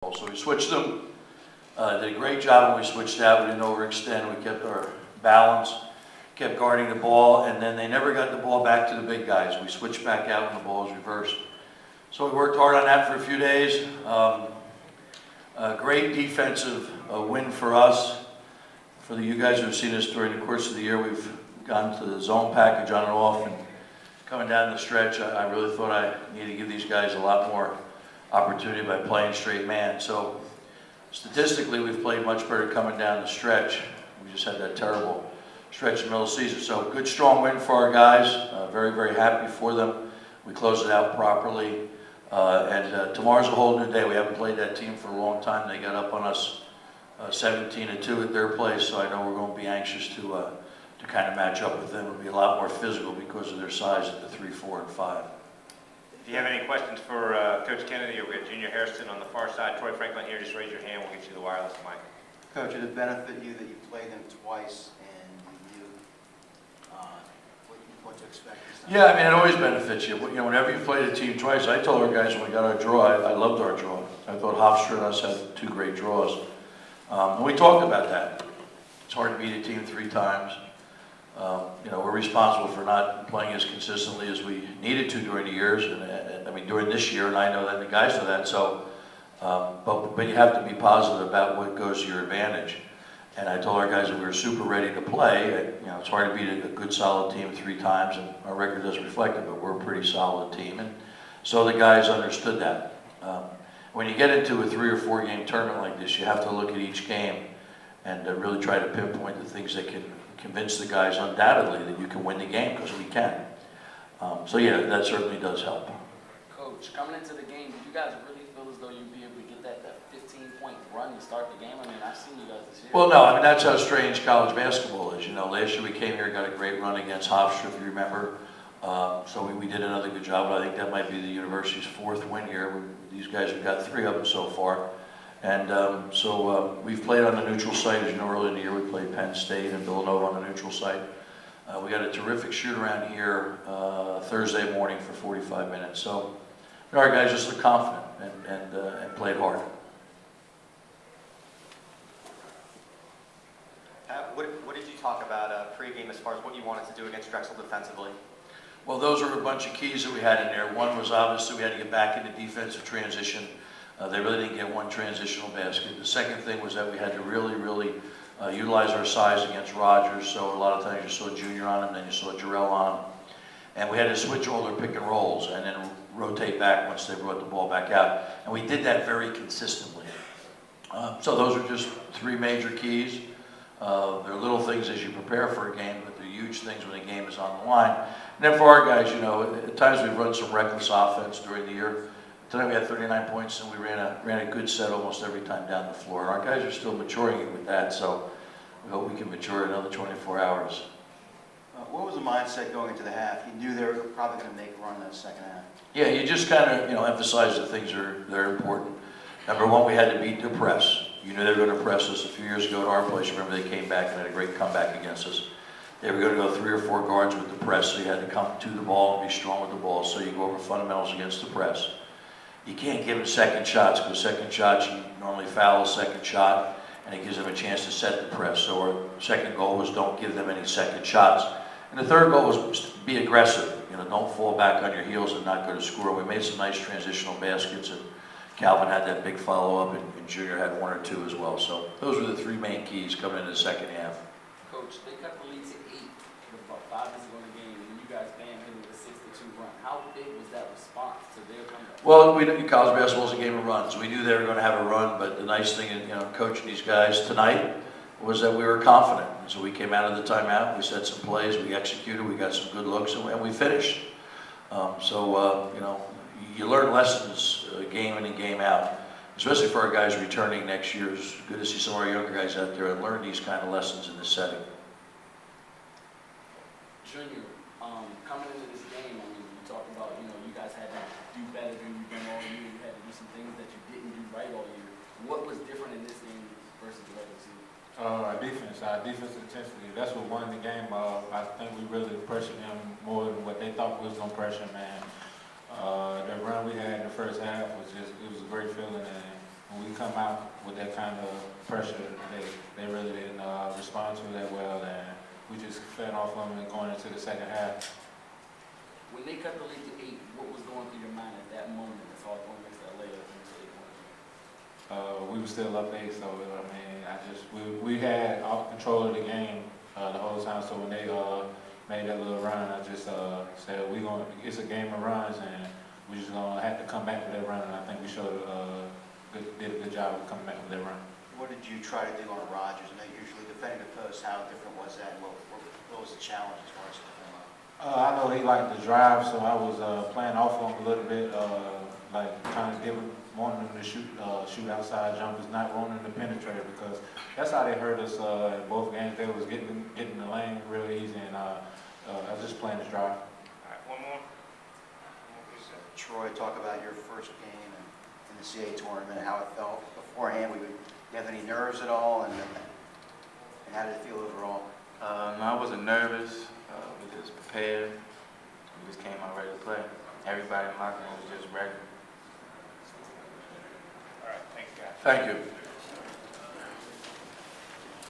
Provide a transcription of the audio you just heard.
So we switched them, did a great job when we switched out. We didn't overextend, we kept our balance, kept guarding the ball, and then they never got the ball back to the big guys. We switched back out when the ball was reversed. So we worked hard on that for a few days. A great defensive win for us. For you guys who have seen us during the course of the year, we've gone to the zone package on and off, and coming down the stretch, I really thought I needed to give these guys a lot more opportunity by playing straight man. So statistically, we've played much better coming down the stretch. We just had that terrible stretch in the middle of the season. So good, strong win for our guys. Very, very happy for them. We closed it out properly. Tomorrow's a whole new day. We haven't played that team for a long time. They got up on us 17-2 at their place, so I know we're going to be anxious to kind of match up with them. It'll be a lot more physical because of their size at the 3, 4, and 5. If you have any questions for Coach Kennedy, or we have Junior Harrison on the far side, Troy Franklin here, just raise your hand, we'll get you the wireless mic. Coach, did it benefit you that you played them twice and you knew what to expect this time? Yeah, I mean, it always benefits you. You know, whenever you play the team twice, I told our guys when we got our draw, I loved our draw. I thought Hofstra and us had 2 great draws. And we talked about that. It's hard to beat a team 3 times. You know, we're responsible for not playing as consistently as we needed to during the years, and I mean during this year, and I know that the guys know that. So, but you have to be positive about what goes to your advantage. And I told our guys that we were super ready to play. You know, it's hard to beat a good, solid team 3 times, and our record doesn't reflect it, but we're a pretty solid team, and so the guys understood that. When you get into a 3 or 4 game tournament like this, you have to look at each game and really try to pinpoint the things that can convince the guys undoubtedly that you can win the game, because we can. So yeah, that certainly does help. Coach, coming into the game, did you guys really feel as though you'd be able to get that 15-point run to start the game? I mean, I've seen you guys this year. Well, no, I mean, that's how strange college basketball is. You know, last year we came here, got a great run against Hofstra, if you remember. So we did another good job, but I think that might be the university's 4th win here. These guys have got 3 of them so far. And we've played on the neutral site. As you know, earlier in the year we played Penn State and Villanova on the neutral site. We got a terrific shoot around here Thursday morning for 45 minutes. So our guys just looked confident and played hard. What did you talk about pregame as far as what you wanted to do against Drexel defensively? Well, those are a bunch of keys that we had in there. One was obviously we had to get back into defensive transition. They really didn't get one transitional basket. The second thing was that we had to really utilize our size against Rogers. So a lot of times you saw Junior on him, then you saw Jarrell on him. And we had to switch all their pick and rolls and then rotate back once they brought the ball back out. And we did that very consistently. So those are just 3 major keys. They're little things as you prepare for a game, but they're huge things when the game is on the line. And then for our guys, you know, at times we've run some reckless offense during the year. Tonight we had 39 points, and we ran a good set almost every time down the floor. And our guys are still maturing with that, so we hope we can mature another 24 hours. What was the mindset going into the half? You knew they were probably going to make a run in that second half. Yeah, you just kind of, you know, emphasize the things that are important. Number 1, we had to beat the press. You knew they were going to press us a few years ago at our place. Remember, they came back and had a great comeback against us. They were going to go 3 or 4 guards with the press, so you had to come to the ball and be strong with the ball. So you go over fundamentals against the press. You can't give them second shots, because second shots, you normally foul a second shot, and it gives them a chance to set the press. So our second goal was don't give them any second shots. And the third goal was be aggressive. You know, don't fall back on your heels and not go to score. We made some nice transitional baskets, and Calvin had that big follow-up, and Junior had 1 or 2 as well. So those were the 3 main keys coming into the second half. Coach, they cut the lead to 8 with about 5 minutes ago in the game, and you guys bam hit with a 6-2 run. How big was that response to their comeback? Well, college basketball is a game of runs. We knew they were going to have a run, but the nice thing, you know, coaching these guys tonight was that we were confident. So we came out of the timeout, we set some plays, we executed, we got some good looks, and we finished. You know, you learn lessons game in and game out, especially for our guys returning next year. It's good to see some of our younger guys out there and learn these kind of lessons in this setting. Junior, coming into this game, I mean, you talked about, you know, you guys had to do better than you've done all year. You had to do some things that you didn't do right all year. What was different in this game versus the regular season? Our defense intensity. That's what won the game. I think we really pressured them more than what they thought we was going to pressure, man. The run we had in the first half was it was a great feeling, and when we come out with that kind of pressure, they really didn't respond to it that well, and we just fed off them and going into the second half. When they cut the lead to 8, what was going through your mind at that moment as far as going against LA into 8 points? We were still up 8, so I mean, we had all control of the game the whole time. So when they made that little run, I just said it's a game of runs, and we just gonna have to come back with that run. And I think we did a good job of coming back with that run. What did you try to do on Rodgers? I know usually defending the post, how different was that? And what was the challenge as far as defending? I know he liked to drive, so I was playing off him a little bit, like trying to wanting him to shoot outside jumpers, not wanting him to penetrate, because that's how they hurt us in both games. They was getting the lane real easy, and I was just playing his drive. All right, one more. Troy, talk about your first game in the CAA tournament and how it felt beforehand. Did you have any nerves at all, and how did it feel overall? No, I wasn't nervous. We just prepared. We just came out ready to play. Everybody in my room was just ready. All right, thanks, guys. Thank you.